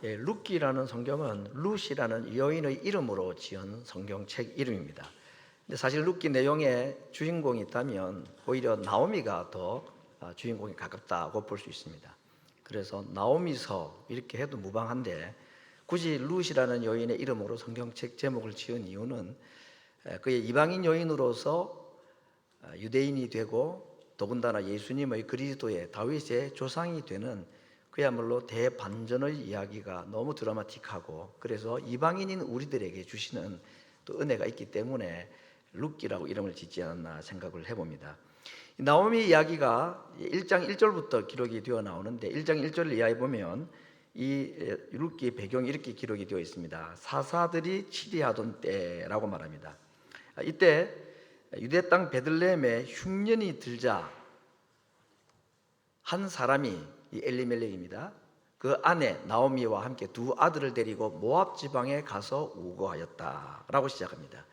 룻기라는 성경은 룻이라는 여인의 이름으로 지은 성경책 이름입니다. 근데 사실 룻기 내용에 주인공이 있다면 오히려 나오미가 더 주인공에 가깝다고 볼 수 있습니다. 그래서 나오미서 이렇게 해도 무방한데 굳이 룻이라는 여인의 이름으로 성경책 제목을 지은 이유는 그의 이방인 여인으로서 유대인이 되고 더군다나 예수님의 그리스도의 다윗의 조상이 되는 그야말로 대반전의 이야기가 너무 드라마틱하고 그래서 이방인인 우리들에게 주시는 또 은혜가 있기 때문에 룻기라고 이름을 짓지 않았나 생각을 해봅니다. 나오미 이야기가 1장 1절부터 기록이 되어 나오는데 1장 1절을 이해해 보면 이 룻기의 배경이 이렇게 기록이 되어 있습니다. 사사들이 치리하던 때라고 말합니다. 이때 유대 땅 베들레헴에 흉년이 들자 한 사람이 이 엘리멜렉입니다. 그 아내 나오미와 함께 두 아들을 데리고 모압 지방에 가서 우거하였다라고 시작합니다.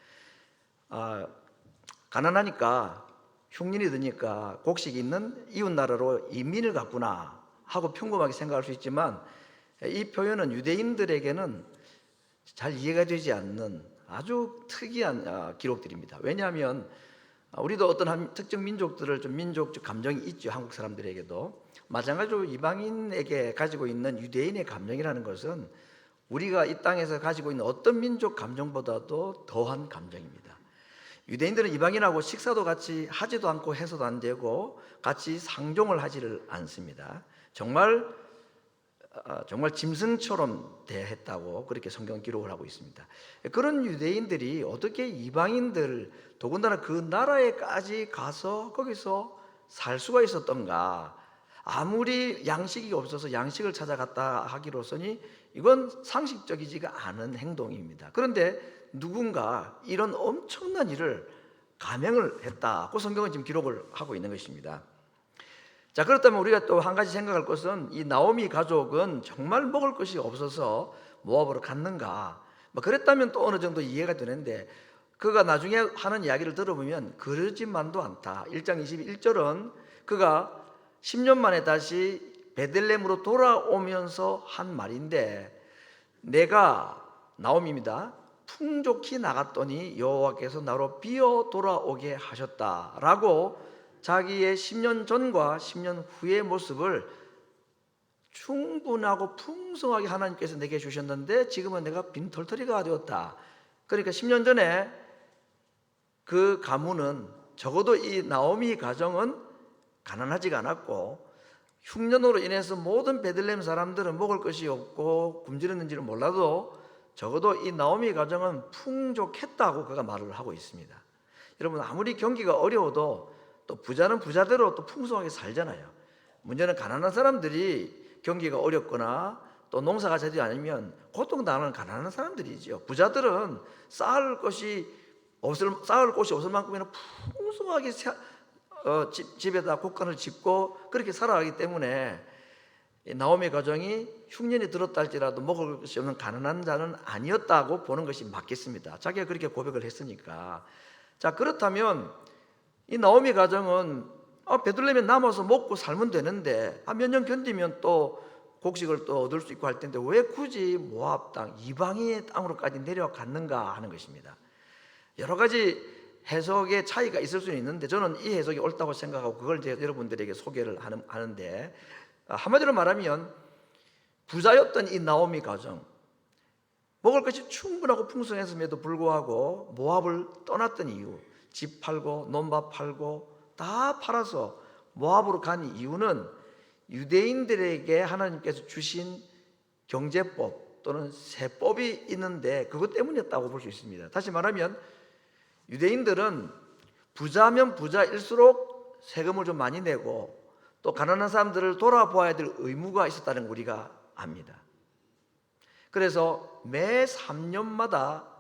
가난하니까 흉년이 드니까 곡식이 있는 이웃 나라로 이민을 갔구나 하고 평범하게 생각할 수 있지만 이 표현은 유대인들에게는 잘 이해가 되지 않는 아주 특이한 기록들입니다. 왜냐하면 우리도 어떤 특정 민족들을 좀 민족적 감정이 있죠. 한국 사람들에게도 마찬가지로 이방인에게 가지고 있는 유대인의 감정이라는 것은 우리가 이 땅에서 가지고 있는 어떤 민족 감정보다도 더한 감정입니다. 유대인들은 이방인하고 식사도 같이 하지도 않고 해서도 안 되고 같이 상종을 하지를 않습니다. 정말 짐승처럼 대했다고 그렇게 성경 기록을 하고 있습니다. 그런 유대인들이 어떻게 이방인들 더군다나 그 나라에까지 가서 거기서 살 수가 있었던가? 아무리 양식이 없어서 양식을 찾아갔다 하기로서니 이건 상식적이지가 않은 행동입니다. 그런데 누군가 이런 엄청난 일을 감행을 했다고 성경은 지금 기록을 하고 있는 것입니다. 자, 그렇다면 우리가 또 한 가지 생각할 것은 이 나오미 가족은 정말 먹을 것이 없어서 모압으로 갔는가? 그랬다면 또 어느 정도 이해가 되는데 그가 나중에 하는 이야기를 들어보면 그러지만도 않다. 1장 21절은 그가 10년 만에 다시 베들레헴으로 돌아오면서 한 말인데 내가 나오미입니다. 풍족히 나갔더니 여호와께서 나로 비어 돌아오게 하셨다라고 자기의 10년 전과 10년 후의 모습을 충분하고 풍성하게 하나님께서 내게 주셨는데 지금은 내가 빈털터리가 되었다. 그러니까 10년 전에 그 가문은 적어도 이 나오미 가정은 가난하지가 않았고 흉년으로 인해서 모든 베들레헴 사람들은 먹을 것이 없고 굶주렸는지는 몰라도 적어도 이 나오미 가정은 풍족했다고 그가 말을 하고 있습니다. 여러분 아무리 경기가 어려워도 또 부자는 부자대로 또 풍성하게 살잖아요. 문제는 가난한 사람들이 경기가 어렵거나 또 농사가 되지 않으면 고통당하는 가난한 사람들이죠. 부자들은 쌓을 곳이 없을 만큼이나 풍성하게 집에다 곡간을 짓고 그렇게 살아가기 때문에 나오미 가정이 흉년이 들었다 할지라도 먹을 것이 없는 가난한 자는 아니었다고 보는 것이 맞겠습니다. 자기가 그렇게 고백을 했으니까. 자, 그렇다면 이 나오미 가정은 베들레헴에 남아서 먹고 살면 되는데 몇 년 견디면 또 곡식을 또 얻을 수 있고 할 텐데 왜 굳이 모압 땅 이방인의 땅으로까지 내려갔는가 하는 것입니다. 여러 가지 해석의 차이가 있을 수는 있는데 저는 이 해석이 옳다고 생각하고 그걸 제가 여러분들에게 소개를 하는데 한마디로 말하면 부자였던 이 나오미 가정 먹을 것이 충분하고 풍성했음에도 불구하고 모압을 떠났던 이유 집 팔고 논밭 팔고 다 팔아서 모압으로 간 이유는 유대인들에게 하나님께서 주신 경제법 또는 세법이 있는데 그것 때문이었다고 볼 수 있습니다. 다시 말하면 유대인들은 부자면 부자일수록 세금을 좀 많이 내고 또 가난한 사람들을 돌아보아야 될 의무가 있었다는 걸 우리가 압니다. 그래서 매 3년마다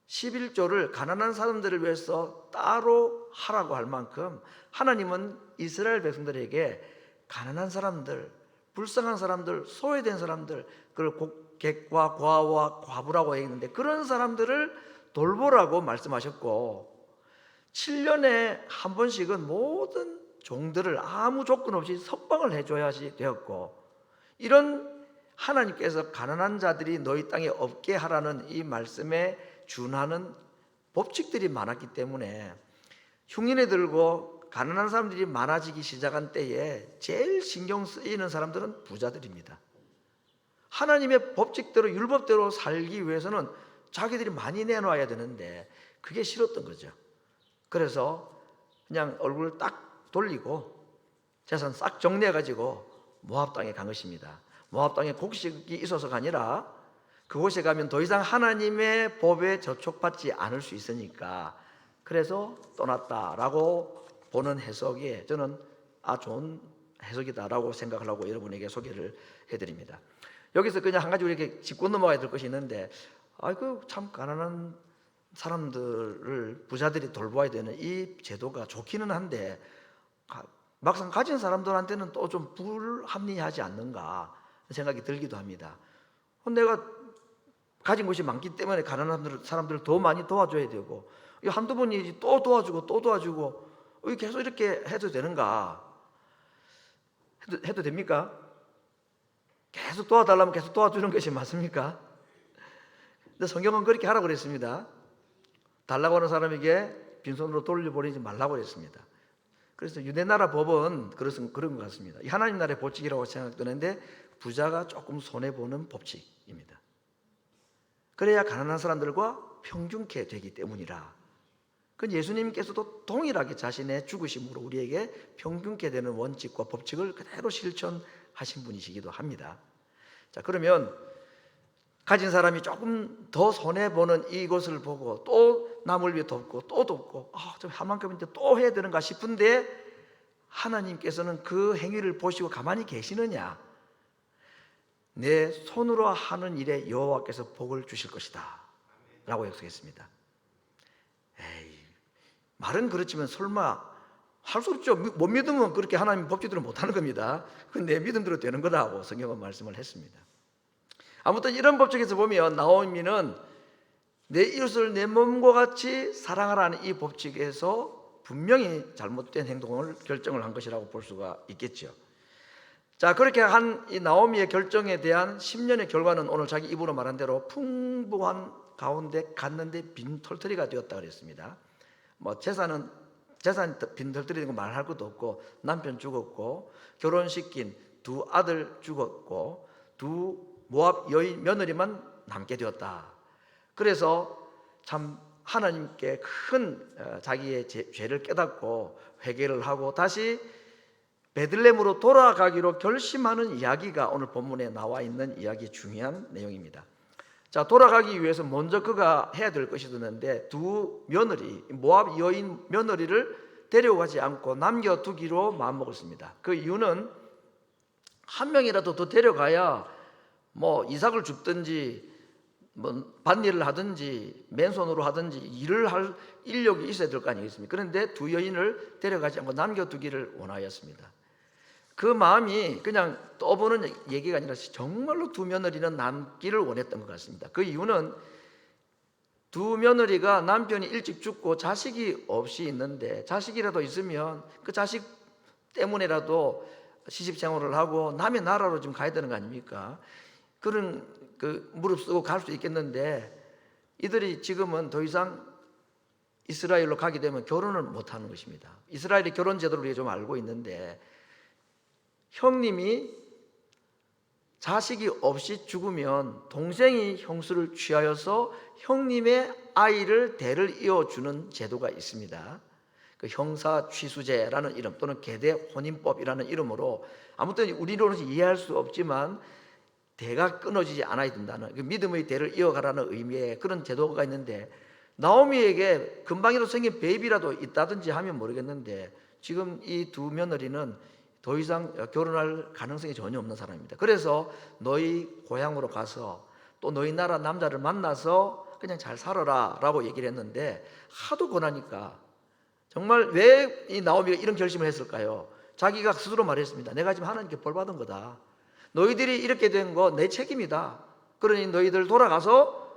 11조를 가난한 사람들을 위해서 따로 하라고 할 만큼 하나님은 이스라엘 백성들에게 가난한 사람들, 불쌍한 사람들, 소외된 사람들, 그걸 객과 과와 과부라고 했는데 그런 사람들을 돌보라고 말씀하셨고 7년에 한 번씩은 모든 종들을 아무 조건 없이 석방을 해줘야지 되었고 이런 하나님께서 가난한 자들이 너희 땅에 없게 하라는 이 말씀에 준하는 법칙들이 많았기 때문에 흉년에 들고 가난한 사람들이 많아지기 시작한 때에 제일 신경 쓰이는 사람들은 부자들입니다. 하나님의 법칙대로 율법대로 살기 위해서는 자기들이 많이 내놔야 되는데 그게 싫었던 거죠. 그래서 그냥 얼굴 딱 돌리고 재산 싹 정리해가지고 모압 땅에 간 것입니다. 모압 땅에 곡식이 있어서가 아니라 그곳에 가면 더 이상 하나님의 법에 저촉받지 않을 수 있으니까 그래서 떠났다라고 보는 해석이 저는 좋은 해석이다라고 생각을 하고 여러분에게 소개를 해드립니다. 여기서 그냥 한 가지 이렇게 짚고 넘어가야 될 것이 있는데, 아이고 참 가난한 사람들을 부자들이 돌봐야 되는 이 제도가 좋기는 한데 막상 가진 사람들한테는 또 좀 불합리하지 않는가 생각이 들기도 합니다. 내가 가진 것이 많기 때문에 가난한 사람들을 더 많이 도와줘야 되고 한두 번이지 또 도와주고 또 도와주고 계속 이렇게 해도 되는가? 해도 됩니까? 계속 도와달라면 계속 도와주는 것이 맞습니까? 근데 성경은 그렇게 하라고 그랬습니다. 달라고 하는 사람에게 빈손으로 돌려보내지 말라고 그랬습니다. 그래서 유대나라 법은 그런 것 같습니다. 하나님 나라의 법칙이라고 생각되는데 부자가 조금 손해보는 법칙입니다. 그래야 가난한 사람들과 평균케 되기 때문이라. 그건 예수님께서도 동일하게 자신의 죽으심으로 우리에게 평균케 되는 원칙과 법칙을 그대로 실천하신 분이시기도 합니다. 자, 그러면 가진 사람이 조금 더 손해보는 이것을 보고 또 남을 위해 돕고 또 돕고 좀 한 만큼인데 또 해야 되는가 싶은데 하나님께서는 그 행위를 보시고 가만히 계시느냐? 내 손으로 하는 일에 여호와께서 복을 주실 것이다 라고 약속했습니다. 말은 그렇지만 설마 할 수 없죠. 못 믿으면 그렇게 하나님 법칙대로 못하는 겁니다. 그건 내 믿음대로 되는 거라고 성경은 말씀을 했습니다. 아무튼 이런 법칙에서 보면 나오미는 내 이웃을 내 몸과 같이 사랑하라는 이 법칙에서 분명히 잘못된 행동을 결정을 한 것이라고 볼 수가 있겠죠. 자, 그렇게 한 이 나오미의 결정에 대한 10년의 결과는 오늘 자기 입으로 말한 대로 풍부한 가운데 갔는데 빈털터리가 되었다 그랬습니다. 재산 빈털터리 된 거 말할 것도 없고 남편 죽었고 결혼시킨 두 아들 죽었고 두 모압 여인 며느리만 남게 되었다. 그래서 참 하나님께 큰 자기의 죄를 깨닫고 회개를 하고 다시 베들레헴으로 돌아가기로 결심하는 이야기가 오늘 본문에 나와 있는 이야기의 중요한 내용입니다. 자, 돌아가기 위해서 먼저 그가 해야 될 것이 있는데 두 며느리, 모압 여인 며느리를 데려가지 않고 남겨두기로 마음먹었습니다. 그 이유는 한 명이라도 더 데려가야 이삭을 줍든지 밭일을 하든지 맨손으로 하든지 일을 할 인력이 있어야 될 거 아니겠습니까? 그런데 두 여인을 데려가지 않고 남겨두기를 원하였습니다. 그 마음이 그냥 떠보는 얘기가 아니라 정말로 두 며느리는 남기를 원했던 것 같습니다. 그 이유는 두 며느리가 남편이 일찍 죽고 자식이 없이 있는데 자식이라도 있으면 그 자식 때문에라도 시집생활을 하고 남의 나라로 좀 가야 되는 거 아닙니까? 그런 무릎 쓰고 갈 수 있겠는데 이들이 지금은 더 이상 이스라엘로 가게 되면 결혼을 못하는 것입니다. 이스라엘의 결혼 제도를 우리가 좀 알고 있는데 형님이 자식이 없이 죽으면 동생이 형수를 취하여서 형님의 아이를 대를 이어주는 제도가 있습니다. 그 형사 취수제라는 이름 또는 계대 혼인법이라는 이름으로 아무튼 우리로는 이해할 수 없지만 대가 끊어지지 않아야 된다는 그 믿음의 대를 이어가라는 의미의 그런 제도가 있는데 나오미에게 금방이라도 생긴 베이비라도 있다든지 하면 모르겠는데 지금 이 두 며느리는 더 이상 결혼할 가능성이 전혀 없는 사람입니다. 그래서 너희 고향으로 가서 또 너희 나라 남자를 만나서 그냥 잘 살아라 라고 얘기를 했는데 하도 권하니까 정말 왜 이 나오미가 이런 결심을 했을까요? 자기가 스스로 말했습니다. 내가 지금 하나님께 벌 받은 거다. 너희들이 이렇게 된 거 내 책임이다. 그러니 너희들 돌아가서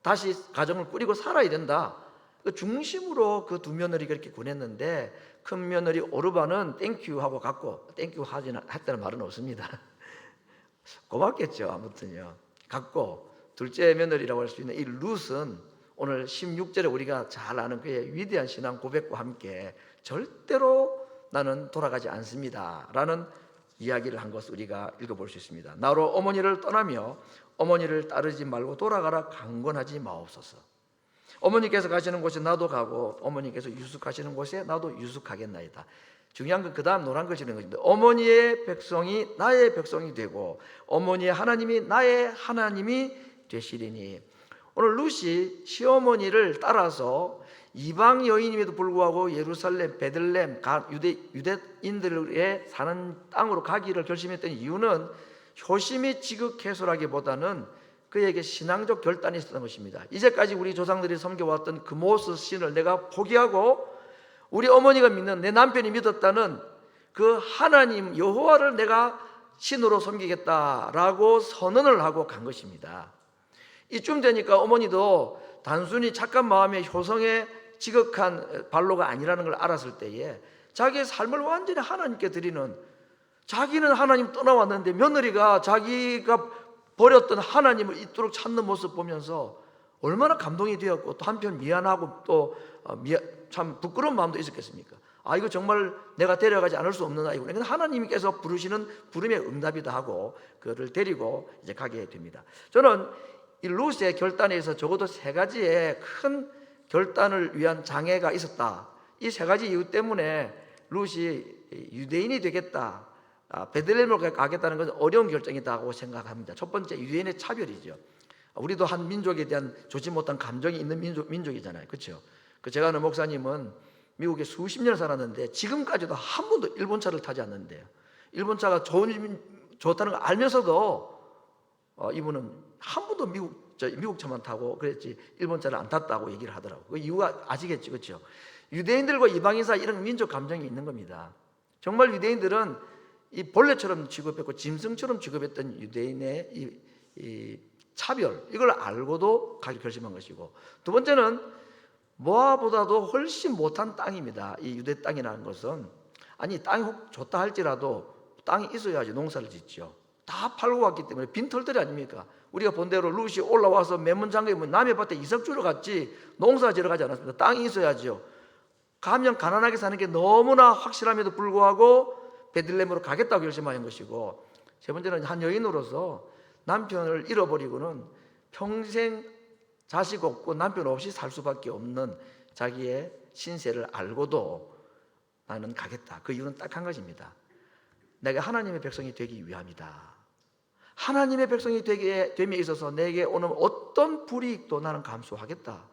다시 가정을 꾸리고 살아야 된다. 그 중심으로 그 두 며느리가 이렇게 권했는데 큰 며느리 오르바는 땡큐 하고 갔고 땡큐 했다는 말은 없습니다. 고맙겠죠. 아무튼요. 갖고 둘째 며느리라고 할 수 있는 이 룻은 오늘 16절에 우리가 잘 아는 그의 위대한 신앙 고백과 함께 절대로 나는 돌아가지 않습니다 라는 이야기를 한 것을 우리가 읽어볼 수 있습니다. 나로 어머니를 떠나며 어머니를 따르지 말고 돌아가라 강권하지 마옵소서. 어머니께서 가시는 곳에 나도 가고 어머니께서 유숙하시는 곳에 나도 유숙하겠나이다. 중요한 건 그 다음 노란 글씨는 것입니다. 어머니의 백성이 나의 백성이 되고 어머니의 하나님이 나의 하나님이 되시리니. 오늘 룻이 시어머니를 따라서 이방 여인임에도 불구하고 예루살렘, 베들레헴, 유대인들의 사는 땅으로 가기를 결심했던 이유는 효심이 지극해서라기보다는 그에게 신앙적 결단이 있었던 것입니다. 이제까지 우리 조상들이 섬겨왔던 그모스 신을 내가 포기하고 우리 어머니가 믿는, 내 남편이 믿었다는 그 하나님 여호와를 내가 신으로 섬기겠다라고 선언을 하고 간 것입니다. 이쯤 되니까 어머니도 단순히 착한 마음의 효성의 지극한 발로가 아니라는 걸 알았을 때에 자기의 삶을 완전히 하나님께 드리는, 자기는 하나님 떠나왔는데 며느리가 자기가 버렸던 하나님을 이토록 찾는 모습 보면서 얼마나 감동이 되었고 또 한편 미안하고 또 참 부끄러운 마음도 있었겠습니까? 아, 이거 정말 내가 데려가지 않을 수 없는 아이구나. 하나님께서 부르시는 부름의 응답이다 하고 그를 데리고 이제 가게 됩니다. 저는 이 룻의 결단에 있어서 적어도 세 가지의 큰 결단을 위한 장애가 있었다. 이 세 가지 이유 때문에 룻이 유대인이 되겠다, 베들레헴으로 가겠다는 것은 어려운 결정이라고 생각합니다. 첫 번째, 유대인의 차별이죠. 우리도 한 민족에 대한 좋지 못한 감정이 있는 민족이잖아요. 그렇죠? 제가 아는 목사님은 미국에 수십 년 살았는데 지금까지도 한 번도 일본차를 타지 않는데요. 일본차가 좋다는 걸 알면서도 이분은 한 번도 미국 차만 타고 그랬지 일본차를 안 탔다고 얘기를 하더라고요. 그 이유가 아시겠죠, 그렇죠? 유대인들과 이방인 사이 이런 민족 감정이 있는 겁니다. 정말 유대인들은 이 벌레처럼 취급했고 짐승처럼 취급했던 유대인의 이 차별, 이걸 알고도 가기 결심한 것이고, 두 번째는 모아보다도 훨씬 못한 땅입니다. 이 유대 땅이라는 것은, 아니 땅이 혹 좋다 할지라도 땅이 있어야지 농사를 짓죠. 다 팔고 왔기 때문에 빈털터리 아닙니까? 우리가 본 대로 룻이 올라와서 매문장거에 남의 밭에 이삭 주러 갔지 농사 지러 가지 않았습니다. 땅이 있어야죠. 가면 가난하게 사는 게 너무나 확실함에도 불구하고 베들레헴으로 가겠다고 결심한 것이고, 세 번째는 한 여인으로서 남편을 잃어버리고는 평생 자식 없고 남편 없이 살 수밖에 없는 자기의 신세를 알고도 나는 가겠다. 그 이유는 딱 한 가지입니다. 내가 하나님의 백성이 되기 위함이다. 하나님의 백성이 됨에 있어서 내게 오는 어떤 불이익도 나는 감수하겠다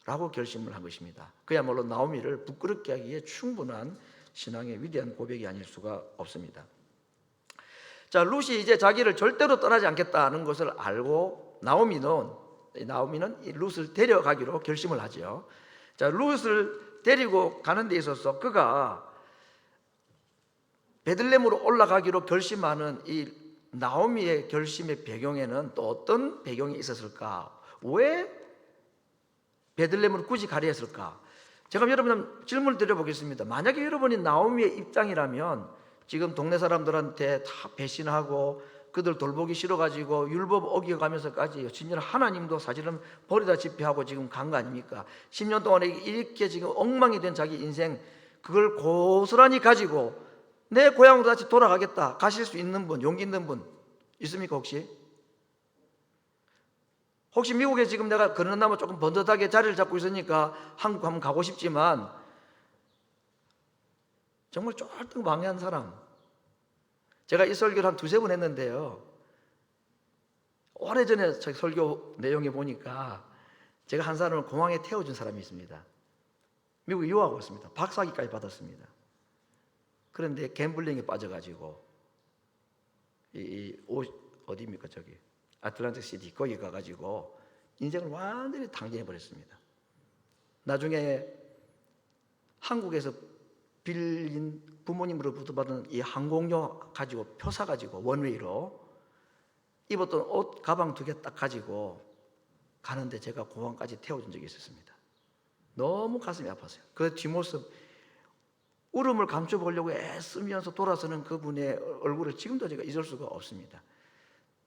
라고 결심을 한 것입니다. 그야말로 나오미를 부끄럽게 하기에 충분한 신앙의 위대한 고백이 아닐 수가 없습니다. 자, 룻이 이제 자기를 절대로 떠나지 않겠다는 것을 알고 나오미는 이 룻을 데려가기로 결심을 하죠. 자, 룻을 데리고 가는 데 있어서 그가 베들레헴으로 올라가기로 결심하는 이 나오미의 결심의 배경에는 또 어떤 배경이 있었을까? 왜 베들레헴으로 굳이 가려 했을까? 제가 여러분 질문을 드려보겠습니다. 만약에 여러분이 나오미의 입장이라면 지금 동네 사람들한테 다 배신하고 그들 돌보기 싫어가지고 율법 어겨가면서까지 진짜 하나님도 사실은 버리다시피 하고 지금 간 거 아닙니까? 10년 동안에 이렇게 지금 엉망이 된 자기 인생, 그걸 고스란히 가지고 내 고향으로 다시 돌아가겠다 가실 수 있는 분, 용기 있는 분 있습니까? 혹시 미국에 지금 내가 그러나마 조금 번듯하게 자리를 잡고 있으니까 한국 한번 가고 싶지만 정말 쫄딱 망한 사람, 제가 이 설교를 한 두세 번 했는데요, 오래전에 설교 내용에 보니까 제가 한 사람을 공항에 태워준 사람이 있습니다. 미국에 유학하고 있습니다. 박사학위까지 받았습니다. 그런데 갬블링에 빠져가지고 어디입니까? 저기 애틀랜틱 시티 거기 가가지고 인생을 완전히 탕진해버렸습니다. 나중에 한국에서 빌린 부모님으로부터 받은 이 항공료 가지고 표 사가지고 원웨이로 입었던 옷 가방 2개 딱 가지고 가는데 제가 공항까지 태워준 적이 있었습니다. 너무 가슴이 아팠어요. 그 뒷모습, 울음을 감춰보려고 애쓰면서 돌아서는 그분의 얼굴을 지금도 제가 잊을 수가 없습니다.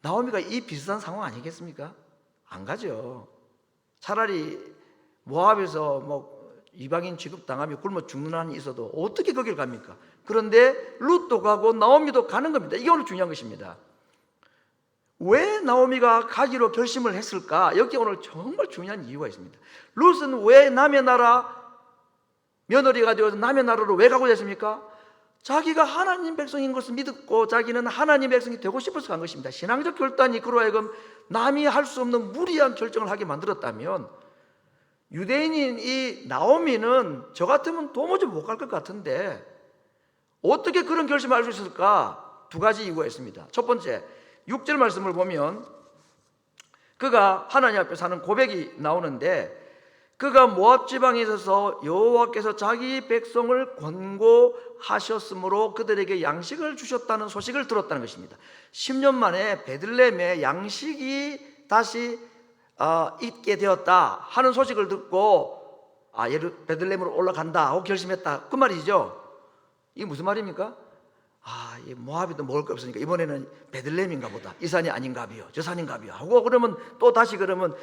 나오미가 이 비슷한 상황 아니겠습니까? 안 가죠. 차라리 모압에서 뭐 이방인 취급당하며 굶어 죽는 한이 있어도 어떻게 거길 갑니까? 그런데 룻도 가고 나오미도 가는 겁니다. 이게 오늘 중요한 것입니다. 왜 나오미가 가기로 결심을 했을까? 여기 오늘 정말 중요한 이유가 있습니다. 룻은 왜 남의 나라 며느리가 되어서 남의 나라로 왜 가고자 했습니까? 자기가 하나님 백성인 것을 믿고 자기는 하나님 백성이 되고 싶어서 간 것입니다. 신앙적 결단이 그로 하여금 남이 할 수 없는 무리한 결정을 하게 만들었다면, 유대인인 이 나오미는 저 같으면 도무지 못 갈 것 같은데 어떻게 그런 결심을 할 수 있을까? 두 가지 이유가 있습니다. 첫 번째, 6절 말씀을 보면 그가 하나님 앞에 하는 고백이 나오는데, 그가 모압 지방에 있어서 여호와께서 자기 백성을 권고하셨으므로 그들에게 양식을 주셨다는 소식을 들었다는 것입니다. 10년 만에 베들레헴에 양식이 다시 있게 되었다 하는 소식을 듣고 베들레헴으로 올라간다 하고 결심했다, 그 말이죠. 이게 무슨 말입니까? 이 모압에도 먹을 게 없으니까 이번에는 베들레헴인가 보다, 이 산이 아닌가비요, 저 산인가비요 하고, 그러면 또 다시 그러면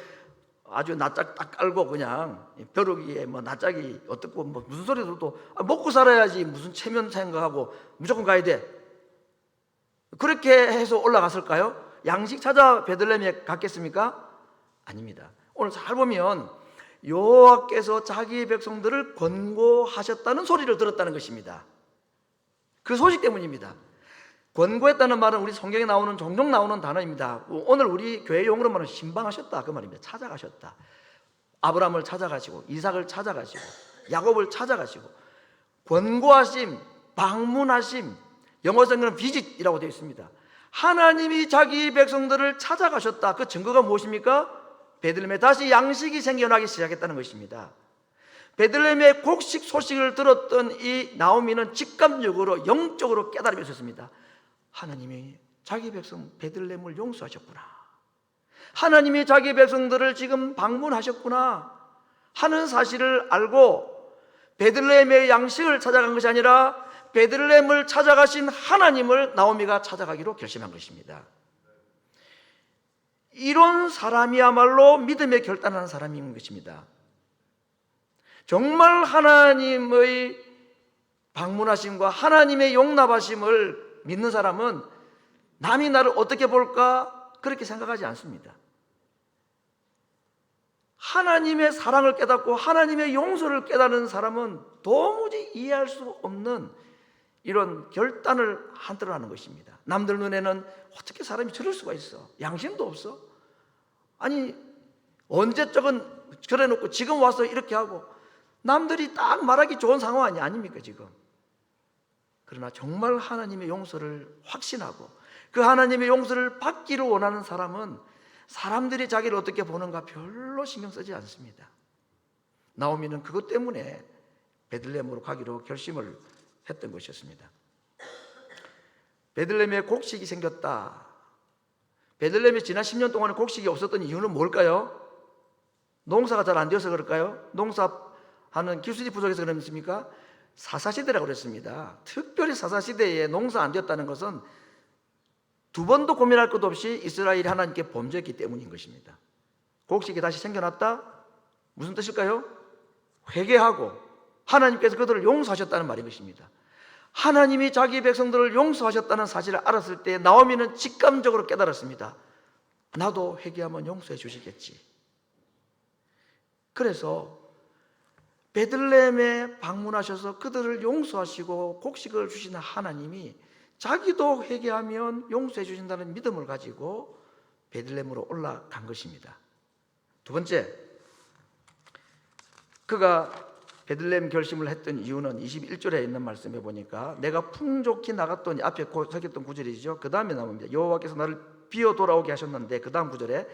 아주 낯짝 딱 깔고 그냥 벼룩이에 뭐 낯짝이 어떻고 뭐 무슨 소리 들어도 먹고 살아야지 무슨 체면 생각하고 무조건 가야 돼, 그렇게 해서 올라갔을까요? 양식 찾아 베들레헴에 갔겠습니까? 아닙니다. 오늘 잘 보면 여호와께서 자기 백성들을 권고하셨다는 소리를 들었다는 것입니다. 그 소식 때문입니다. 권고했다는 말은 우리 성경에 나오는 종종 나오는 단어입니다. 오늘 우리 교회 용어로 말하면 신방하셨다, 그 말입니다. 찾아가셨다. 아브라함을 찾아가시고 이삭을 찾아가시고 야곱을 찾아가시고, 권고하심, 방문하심, 영어 성경은 비짓이라고 되어 있습니다. 하나님이 자기 백성들을 찾아가셨다. 그 증거가 무엇입니까? 베들레헴에 다시 양식이 생겨나기 시작했다는 것입니다. 베들레헴의 곡식 소식을 들었던 이 나오미는 직감적으로 영적으로 깨달음이 있었습니다. 하나님이 자기 백성 베들레헴을 용서하셨구나, 하나님이 자기 백성들을 지금 방문하셨구나 하는 사실을 알고 베들레헴의 양식을 찾아간 것이 아니라 베들레헴을 찾아가신 하나님을 나오미가 찾아가기로 결심한 것입니다. 이런 사람이야말로 믿음의 결단하는 사람인 것입니다. 정말 하나님의 방문하심과 하나님의 용납하심을 믿는 사람은 남이 나를 어떻게 볼까 그렇게 생각하지 않습니다. 하나님의 사랑을 깨닫고 하나님의 용서를 깨닫는 사람은 도무지 이해할 수 없는 이런 결단을 한들어 하는 것입니다. 남들 눈에는 어떻게 사람이 저럴 수가 있어, 양심도 없어, 아니 언제 저건 저래 놓고 지금 와서 이렇게 하고, 남들이 딱 말하기 좋은 상황이 아닙니까 지금. 그러나 정말 하나님의 용서를 확신하고 그 하나님의 용서를 받기를 원하는 사람은 사람들이 자기를 어떻게 보는가 별로 신경 쓰지 않습니다. 나오미는 그것 때문에 베들레헴으로 가기로 결심을 했던 것이었습니다. 베들레헴에 곡식이 생겼다. 베들레헴에 지난 10년 동안 곡식이 없었던 이유는 뭘까요? 농사가 잘 안 되어서 그럴까요? 농사하는 기술이 부족해서 그렇습니까? 사사시대라고 그랬습니다. 특별히 사사시대에 농사 안 되었다는 것은 두 번도 고민할 것 없이 이스라엘이 하나님께 범죄했기 때문인 것입니다. 곡식이 다시 생겨났다? 무슨 뜻일까요? 회개하고 하나님께서 그들을 용서하셨다는 말인 것입니다. 하나님이 자기 백성들을 용서하셨다는 사실을 알았을 때 나오미는 직감적으로 깨달았습니다. 나도 회개하면 용서해 주시겠지. 그래서 베들레헴에 방문하셔서 그들을 용서하시고 곡식을 주시는 하나님이 자기도 회개하면 용서해 주신다는 믿음을 가지고 베들레헴으로 올라간 것입니다. 두 번째, 그가 베들레헴 결심을 했던 이유는 21절에 있는 말씀에 보니까 내가 풍족히 나갔더니, 앞에 적혔던 구절이죠. 그 다음에 나옵니다. 여호와께서 나를 비어 돌아오게 하셨는데, 그 다음 구절에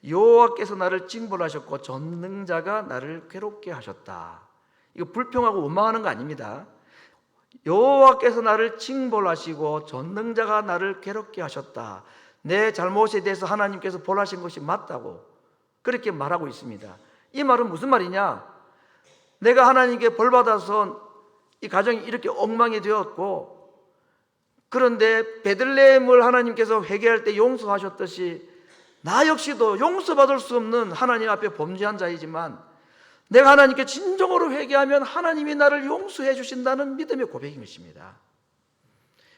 여호와께서 나를 징벌하셨고 전능자가 나를 괴롭게 하셨다. 이거 불평하고 원망하는 거 아닙니다. 여호와께서 나를 징벌하시고 전능자가 나를 괴롭게 하셨다. 내 잘못에 대해서 하나님께서 벌하신 것이 맞다고 그렇게 말하고 있습니다. 이 말은 무슨 말이냐? 내가 하나님께 벌받아서 이 가정이 이렇게 엉망이 되었고 그런데 베들레헴을 하나님께서 회개할 때 용서하셨듯이 나 역시도 용서받을 수 없는 하나님 앞에 범죄한 자이지만 내가 하나님께 진정으로 회개하면 하나님이 나를 용서해 주신다는 믿음의 고백인 것입니다.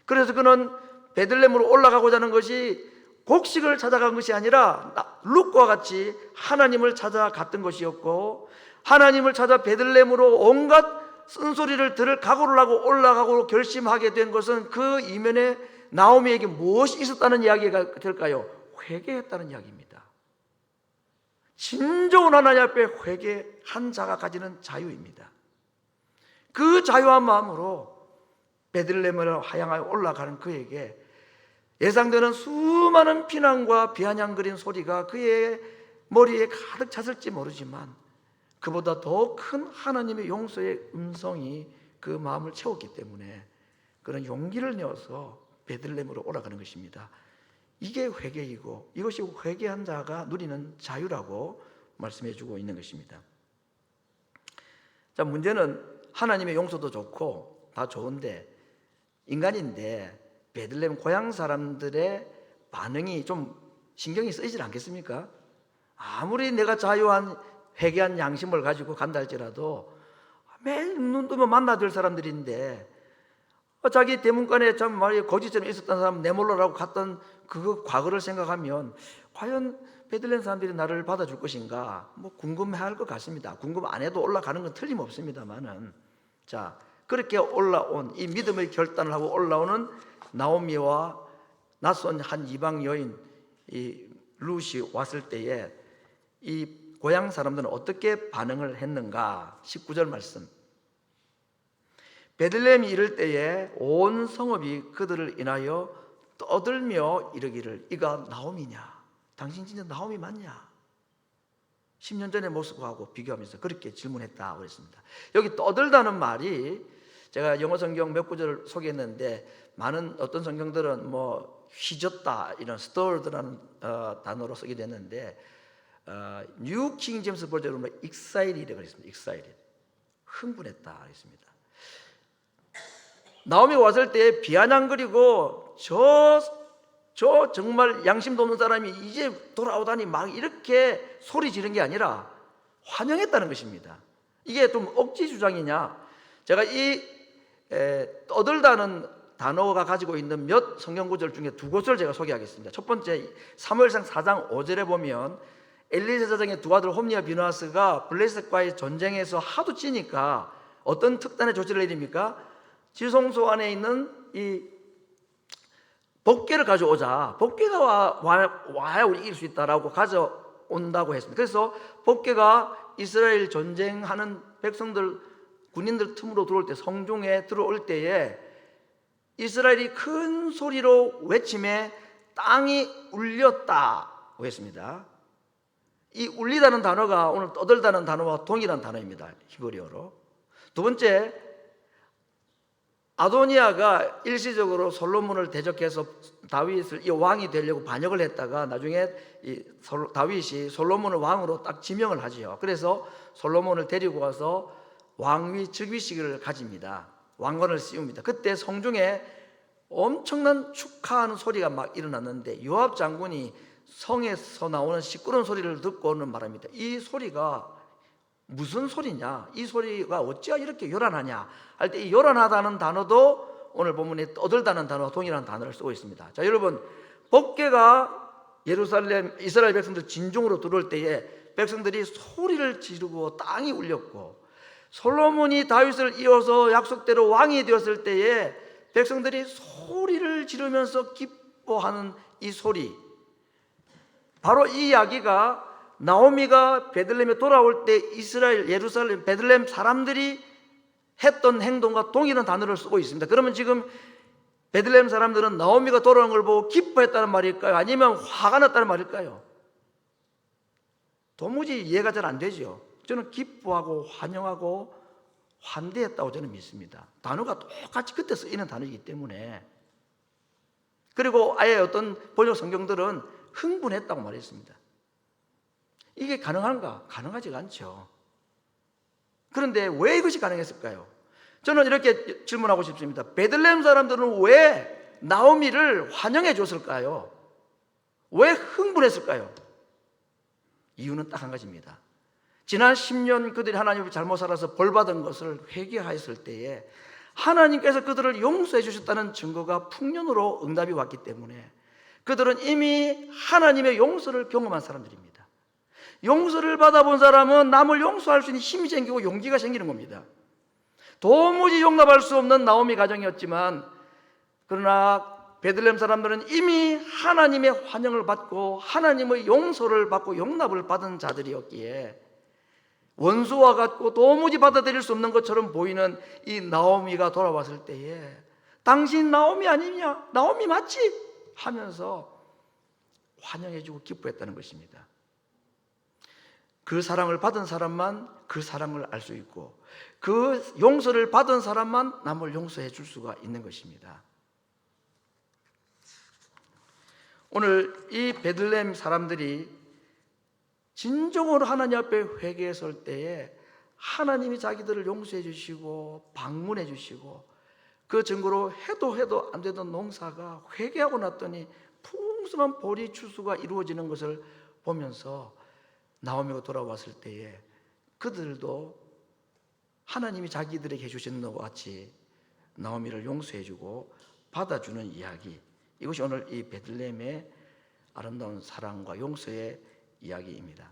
그래서 그는 베들레헴으로 올라가고자 하는 것이 곡식을 찾아간 것이 아니라 룻과 같이 하나님을 찾아갔던 것이었고, 하나님을 찾아 베들레헴으로 온갖 쓴소리를 들을 각오를 하고 올라가고 결심하게 된 것은 그 이면에 나오미에게 무엇이 있었다는 이야기가 될까요? 회개했다는 이야기입니다. 진정한 하나님 앞에 회개한 자가 가지는 자유입니다. 그 자유한 마음으로 베들레헴을 향하여 올라가는 그에게 예상되는 수많은 비난과 비아냥거린 소리가 그의 머리에 가득 찼을지 모르지만 그보다 더 큰 하나님의 용서의 음성이 그 마음을 채웠기 때문에 그런 용기를 내어서 베들레헴으로 올라가는 것입니다. 이게 회개이고 이것이 회개한 자가 누리는 자유라고 말씀해 주고 있는 것입니다. 자, 문제는 하나님의 용서도 좋고 다 좋은데 인간인데 베들레헴 고향 사람들의 반응이 좀 신경이 쓰이질 않겠습니까? 아무리 내가 자유한 회개한 양심을 가지고 간다 할지라도 매일 눈 뜨면 만나될 사람들인데 자기 대문간에 참 말이 거짓처럼 있었던 사람 내몰라라고 갔던 그 과거를 생각하면 과연 베들레헴 사람들이 나를 받아줄 것인가 뭐 궁금해할 것 같습니다. 궁금 안 해도 올라가는 건 틀림없습니다만은, 자, 그렇게 올라온 이 믿음의 결단을 하고 올라오는 나오미와 낯선 한 이방 여인 이 룻이 왔을 때에 이 고향 사람들은 어떻게 반응을 했는가? 19절 말씀. 베들레헴이 이를 때에 온 성읍이 그들을 인하여 떠들며 이르기를 이가 나오미냐? 당신 진짜 나오미 맞냐? 10년 전의 모습하고 비교하면서 그렇게 질문했다고 그랬습니다. 여기 떠들다는 말이 제가 영어 성경 몇 구절을 소개했는데 많은 어떤 성경들은 뭐 휘젓다 이런 stirred라는 단어로 쓰게 됐는데 뉴 킹 제임스 버전으로 excited이라고 했습니다. excited, 흥분했다 했습니다. 나오미 왔을 때 비아냥거리고 저 정말 양심도 없는 사람이 이제 돌아오다니 막 이렇게 소리 지른 게 아니라 환영했다는 것입니다. 이게 좀 억지 주장이냐? 제가 이 떠들다는 단어가 가지고 있는 몇 성경 구절 중에 두 곳을 제가 소개하겠습니다. 첫 번째 사무엘상 4장 5절에 보면 엘리 제사장의 두 아들 홈니와 비느하스가 블레셋과의 전쟁에서 하도 찌니까 어떤 특단의 조치를 내립니까? 지성소 안에 있는 이 복궤를 가져오자. 복궤가 와야 우리 이길 수 있다라고 가져온다고 했습니다. 그래서 복궤가 이스라엘 전쟁하는 백성들 군인들 틈으로 들어올 때, 성중에 들어올 때에 이스라엘이 큰 소리로 외침에 땅이 울렸다고 했습니다. 이 울리다는 단어가 오늘 떠들다는 단어와 동일한 단어입니다. 히브리어로. 두 번째, 아도니아가 일시적으로 솔로몬을 대적해서 다윗을 이 왕이 되려고 반역을 했다가 나중에 다윗이 솔로몬을 왕으로 딱 지명을 하지요. 그래서 솔로몬을 데리고 와서 왕위 즉위식을 가집니다. 왕관을 씌웁니다. 그때 성중에 엄청난 축하하는 소리가 막 일어났는데 요압 장군이 성에서 나오는 시끄러운 소리를 듣고는 말합니다. 이 소리가 무슨 소리냐? 이 소리가 어찌가 이렇게 요란하냐? 할 때 이 요란하다는 단어도 오늘 본문에 떠들다는 단어와 동일한 단어를 쓰고 있습니다. 자, 여러분, 복궤가 예루살렘 이스라엘 백성들 진중으로 들어올 때에 백성들이 소리를 지르고 땅이 울렸고, 솔로몬이 다윗을 이어서 약속대로 왕이 되었을 때에 백성들이 소리를 지르면서 기뻐하는 이 소리, 바로 이 이야기가 나오미가 베들레헴에 돌아올 때 이스라엘 예루살렘 베들레헴 사람들이 했던 행동과 동일한 단어를 쓰고 있습니다. 그러면 지금 베들레헴 사람들은 나오미가 돌아온 걸 보고 기뻐했다는 말일까요? 아니면 화가 났다는 말일까요? 도무지 이해가 잘 안 되죠. 저는 기뻐하고 환영하고 환대했다고 저는 믿습니다. 단어가 똑같이 그때 쓰이는 단어이기 때문에. 그리고 아예 어떤 번역 성경들은 흥분했다고 말했습니다. 이게 가능한가? 가능하지가 않죠. 그런데 왜 이것이 가능했을까요? 저는 이렇게 질문하고 싶습니다. 베들레헴 사람들은 왜 나오미를 환영해 줬을까요? 왜 흥분했을까요? 이유는 딱 한 가지입니다. 지난 10년 그들이 하나님을 잘못 살아서 벌받은 것을 회개하였을 때에 하나님께서 그들을 용서해 주셨다는 증거가 풍년으로 응답이 왔기 때문에 그들은 이미 하나님의 용서를 경험한 사람들입니다. 용서를 받아본 사람은 남을 용서할 수 있는 힘이 생기고 용기가 생기는 겁니다. 도무지 용납할 수 없는 나오미 가정이었지만, 그러나 베들레헴 사람들은 이미 하나님의 환영을 받고 하나님의 용서를 받고 용납을 받은 자들이었기에 원수와 같고 도무지 받아들일 수 없는 것처럼 보이는 이 나오미가 돌아왔을 때에 당신 나오미 아니냐? 나오미 맞지? 하면서 환영해주고 기뻐했다는 것입니다. 그 사랑을 받은 사람만 그 사랑을 알 수 있고 그 용서를 받은 사람만 남을 용서해 줄 수가 있는 것입니다. 오늘 이 베들레헴 사람들이 진정으로 하나님 앞에 회개했을 때에 하나님이 자기들을 용서해 주시고 방문해 주시고 그 증거로 해도 안 되던 농사가 회개하고 났더니 풍성한 보리 추수가 이루어지는 것을 보면서 나오미가 돌아왔을 때에 그들도 하나님이 자기들에게 해주신 것과 같이 나오미를 용서해 주고 받아주는 이야기, 이것이 오늘 이 베들레헴의 아름다운 사랑과 용서의 이야기입니다.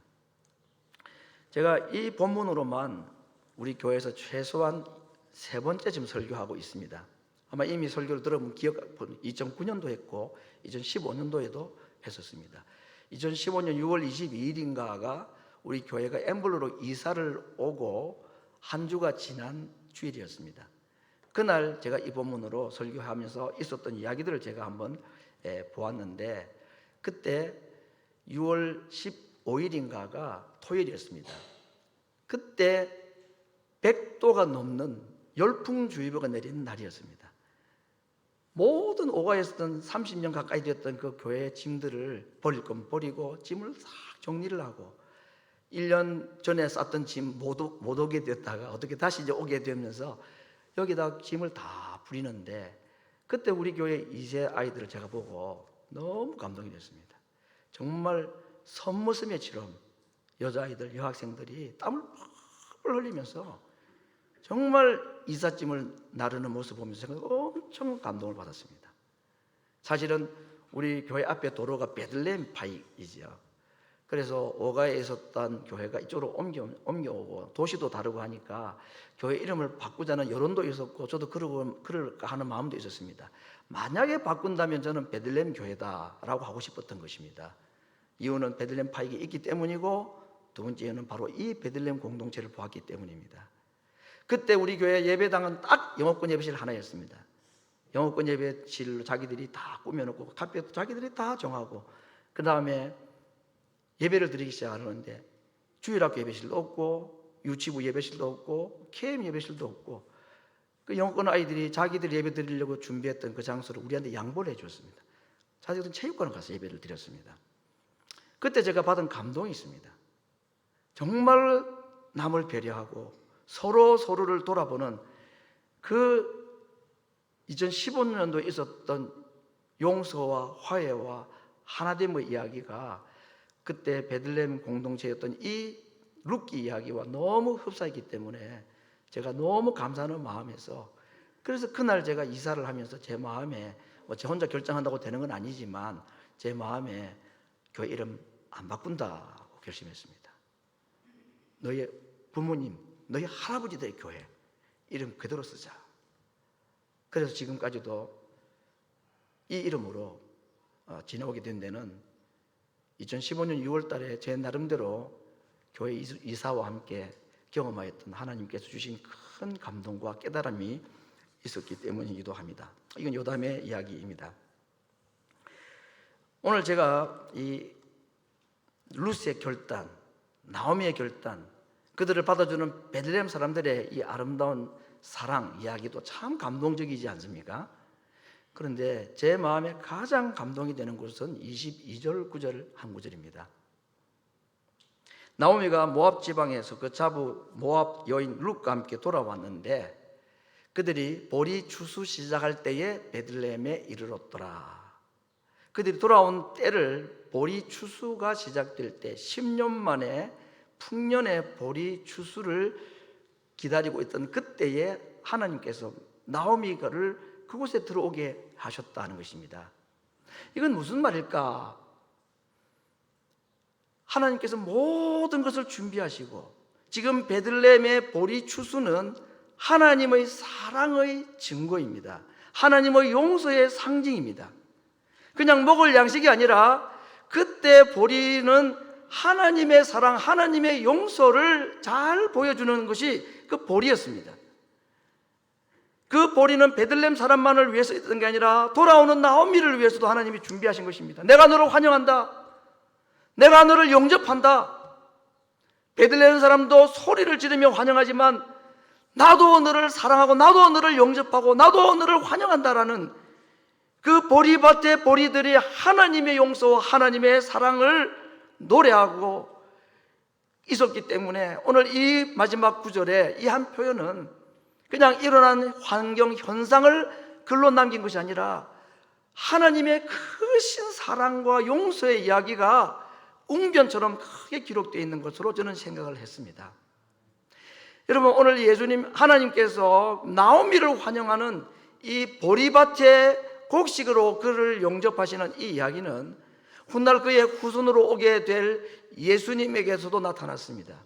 제가 이 본문으로만 우리 교회에서 최소한 3번째 지금 설교하고 있습니다. 아마 이미 설교를 들어보면 2009년도 했고 2015년도에도 했었습니다. 2015년 6월 22일인가가 우리 교회가 엠블로로 이사를 오고 한 주가 지난 주일이었습니다. 그날 제가 이 본문으로 설교하면서 있었던 이야기들을 제가 한번 보았는데, 그때 6월 15일인가가 토요일이었습니다. 그때 100도가 넘는 열풍주의보가 내리는 날이었습니다. 모든 오가에 있었던 30년 가까이 되었던 그 교회의 짐들을 버릴 건 버리고 짐을 싹 정리를 하고 1년 전에 쌌던 짐 못 오게 됐다가 어떻게 다시 이제 오게 되면서 여기다 짐을 다 부리는데, 그때 우리 교회 2세 아이들을 제가 보고 너무 감동이 됐습니다. 정말 선무스매처럼 여자아이들, 여학생들이 땀을 펄펄 흘리면서 정말 이삿짐을 나르는 모습을 보면서 제가 엄청 감동을 받았습니다. 사실은 우리 교회 앞에 도로가 베들레헴 파이이지요. 그래서 오가에 있었던 교회가 이쪽으로 옮겨오고 도시도 다르고 하니까 교회 이름을 바꾸자는 여론도 있었고 저도 그럴까 하는 마음도 있었습니다. 만약에 바꾼다면 저는 베들레헴 교회다라고 하고 싶었던 것입니다. 이유는 베들레헴 파이가 있기 때문이고 두 번째 이유는 바로 이 베들레헴 공동체를 보았기 때문입니다. 그때 우리 교회 예배당은 딱 영어권 예배실 하나였습니다. 영어권 예배실로 자기들이 다 꾸며놓고 카페도 자기들이 다 정하고 그 다음에 예배를 드리기 시작하는데 주일학교 예배실도 없고 유치부 예배실도 없고 KM 예배실도 없고 그 영어권 아이들이 자기들 예배 드리려고 준비했던 그 장소를 우리한테 양보를 해줬습니다. 자기들은 체육관을 가서 예배를 드렸습니다. 그때 제가 받은 감동이 있습니다. 정말 남을 배려하고 서로를 돌아보는 그 2015년도에 있었던 용서와 화해와 하나됨의 이야기가 그때 베들레헴 공동체였던 이 룻기 이야기와 너무 흡사했기 때문에 제가 너무 감사하는 마음에서, 그래서 그날 제가 이사를 하면서 제 마음에 제 혼자 결정한다고 되는 건 아니지만 제 마음에 교회 이름 안 바꾼다고 결심했습니다. 너희 부모님, 너희 할아버지들의 교회 이름 그대로 쓰자. 그래서 지금까지도 이 이름으로 지나오게 된 데는 2015년 6월 달에 제 나름대로 교회 이사와 함께 경험하였던 하나님께서 주신 큰 감동과 깨달음이 있었기 때문이기도 합니다. 이건 요담의 이야기입니다. 오늘 제가 이 루스의 결단, 나오미의 결단, 그들을 받아주는 베들레헴 사람들의 이 아름다운 사랑 이야기도 참 감동적이지 않습니까? 그런데 제 마음에 가장 감동이 되는 것은 22절 9절 한 구절입니다. 나오미가 모압 지방에서 그 자부 모압 여인 룻과 함께 돌아왔는데 그들이 보리 추수 시작할 때에 베들레헴에 이르렀더라. 그들이 돌아온 때를 보리 추수가 시작될 때 10년 만에 풍년의 보리 추수를 기다리고 있던 그때에 하나님께서 나오미를 그곳에 들어오게 하셨다는 것입니다. 이건 무슨 말일까? 하나님께서 모든 것을 준비하시고 지금 베들레헴의 보리 추수는 하나님의 사랑의 증거입니다. 하나님의 용서의 상징입니다. 그냥 먹을 양식이 아니라 그때 보리는 하나님의 사랑, 하나님의 용서를 잘 보여주는 것이 그 보리였습니다. 그 보리는 베들레헴 사람만을 위해서 있던 게 아니라 돌아오는 나오미를 위해서도 하나님이 준비하신 것입니다. 내가 너를 환영한다. 내가 너를 영접한다. 베들레헴 사람도 소리를 지르며 환영하지만 나도 너를 사랑하고 나도 너를 영접하고 나도 너를 환영한다라는 그 보리밭의 보리들이 하나님의 용서와 하나님의 사랑을 노래하고 있었기 때문에 오늘 이 마지막 구절에 이 한 표현은 그냥 일어난 환경 현상을 글로 남긴 것이 아니라 하나님의 크신 사랑과 용서의 이야기가 웅변처럼 크게 기록되어 있는 것으로 저는 생각을 했습니다. 여러분, 오늘 예수님 하나님께서 나오미를 환영하는 이 보리밭의 곡식으로 그를 영접하시는 이 이야기는 훗날 그의 후손으로 오게 될 예수님에게서도 나타났습니다.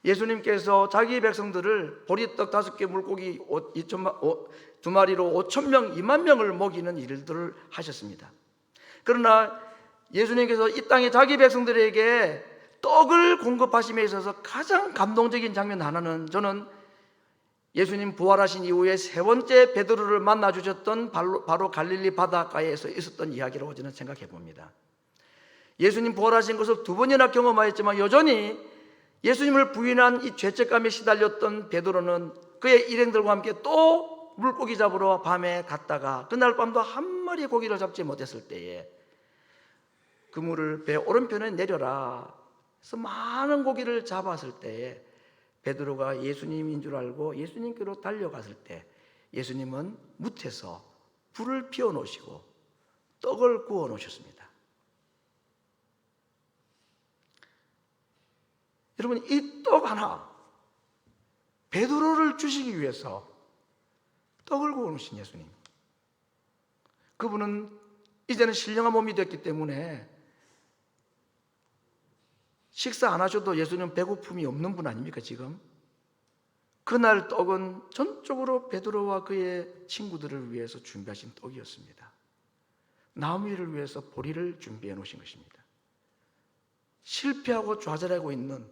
예수님께서 자기 백성들을 보리떡 5개 물고기 2마리로 5,000명 2만 명을 먹이는 일들을 하셨습니다. 그러나 예수님께서 이 땅에 자기 백성들에게 떡을 공급하심에 있어서 가장 감동적인 장면 하나는 저는 예수님 부활하신 이후에 3번째 베드로를 만나 주셨던 바로 갈릴리 바닷가에서 있었던 이야기라고 저는 생각해 봅니다. 예수님 부활하신 것을 2번이나 경험하였지만 여전히 예수님을 부인한 이 죄책감에 시달렸던 베드로는 그의 일행들과 함께 또 물고기 잡으러 밤에 갔다가 그날 밤도 한 마리 고기를 잡지 못했을 때에 그물을 배 오른편에 내려라 그래서 많은 고기를 잡았을 때에 베드로가 예수님인 줄 알고 예수님께로 달려갔을 때 예수님은 뭇에서 불을 피워 놓으시고 떡을 구워 놓으셨습니다. 여러분, 이 떡 하나 베드로를 주시기 위해서 떡을 구워 놓으신 예수님, 그분은 이제는 신령한 몸이 됐기 때문에 식사 안 하셔도 예수님 배고픔이 없는 분 아닙니까 지금? 그날 떡은 전적으로 베드로와 그의 친구들을 위해서 준비하신 떡이었습니다. 나오미를 위해서 보리를 준비해 놓으신 것입니다. 실패하고 좌절하고 있는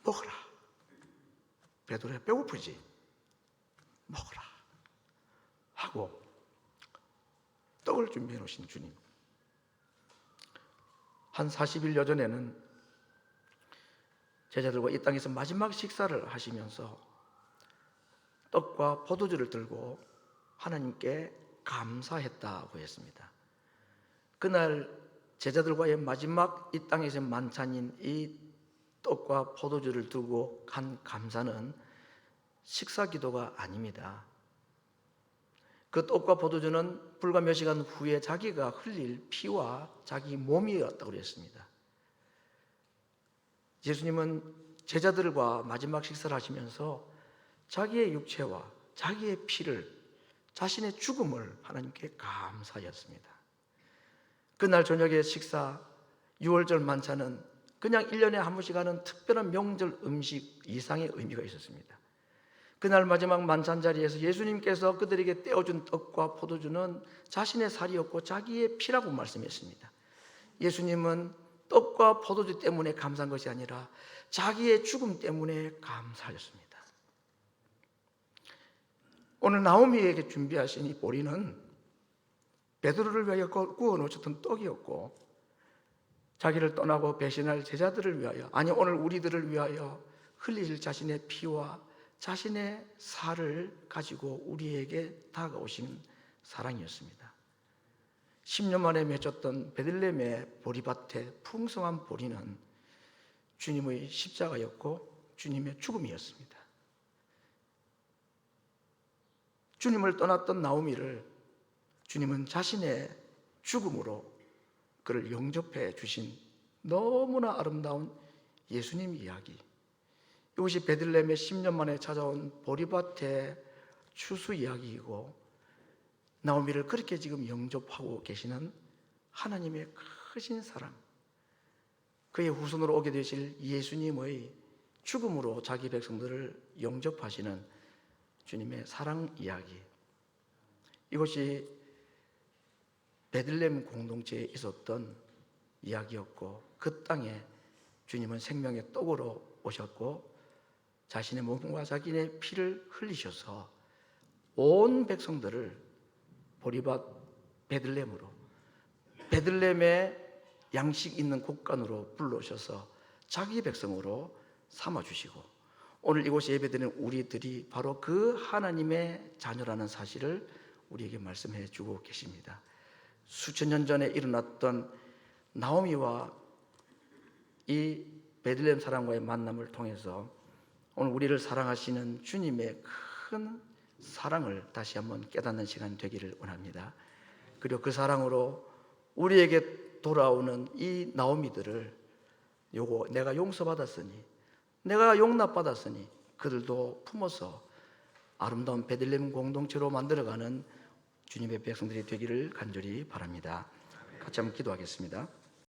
먹어라. 베드로야 배고프지? 먹어라 하고 떡을 준비해 놓으신 주님. 한 40일여 전에는 제자들과 이 땅에서 마지막 식사를 하시면서 떡과 포도주를 들고 하나님께 감사했다고 했습니다. 그날 제자들과의 마지막 이 땅에서의 만찬인 이 떡과 포도주를 두고 한 감사는 식사 기도가 아닙니다. 그 떡과 포도주는 불과 몇 시간 후에 자기가 흘릴 피와 자기 몸이었다고 그랬습니다. 예수님은 제자들과 마지막 식사를 하시면서 자기의 육체와 자기의 피를, 자신의 죽음을 하나님께 감사하였습니다. 그날 저녁의 식사, 6월절 만찬은 그냥 1년에 한 번씩 하는 특별한 명절 음식 이상의 의미가 있었습니다. 그날 마지막 만찬 자리에서 예수님께서 그들에게 떼어준 떡과 포도주는 자신의 살이었고 자기의 피라고 말씀했습니다. 예수님은 떡과 포도주 때문에 감사한 것이 아니라 자기의 죽음 때문에 감사하였습니다. 오늘 나오미에게 준비하신 이 보리는 베드로를 위하여 구워 놓으셨던 떡이었고 자기를 떠나고 배신할 제자들을 위하여, 아니 오늘 우리들을 위하여 흘리실 자신의 피와 자신의 살을 가지고 우리에게 다가오신 사랑이었습니다. 10년 만에 맺었던 베들레헴의 보리밭의 풍성한 보리는 주님의 십자가였고 주님의 죽음이었습니다. 주님을 떠났던 나오미를 주님은 자신의 죽음으로 그를 영접해 주신 너무나 아름다운 예수님 이야기. 이것이 베들레헴에 10년 만에 찾아온 보리밭의 추수 이야기이고, 나오미를 그렇게 지금 영접하고 계시는 하나님의 크신 사랑, 그의 후손으로 오게 되실 예수님의 죽음으로 자기 백성들을 영접하시는 주님의 사랑 이야기. 이것이 베들레헴 공동체에 있었던 이야기였고, 그 땅에 주님은 생명의 떡으로 오셨고 자신의 몸과 자기의 피를 흘리셔서 온 백성들을 보리밭 베들레헴으로, 베들레헴의 양식 있는 곳간으로 불러오셔서 자기 백성으로 삼아주시고, 오늘 이곳에 예배드리는 우리들이 바로 그 하나님의 자녀라는 사실을 우리에게 말씀해 주고 계십니다. 수천 년 전에 일어났던 나오미와 이 베들레헴 사람과의 만남을 통해서 오늘 우리를 사랑하시는 주님의 큰 사랑을 다시 한번 깨닫는 시간이 되기를 원합니다. 그리고 그 사랑으로 우리에게 돌아오는 이 나오미들을 내가 용서받았으니, 내가 용납받았으니 그들도 품어서 아름다운 베들레헴 공동체로 만들어가는 주님의 백성들이 되기를 간절히 바랍니다. 같이 한번 기도하겠습니다.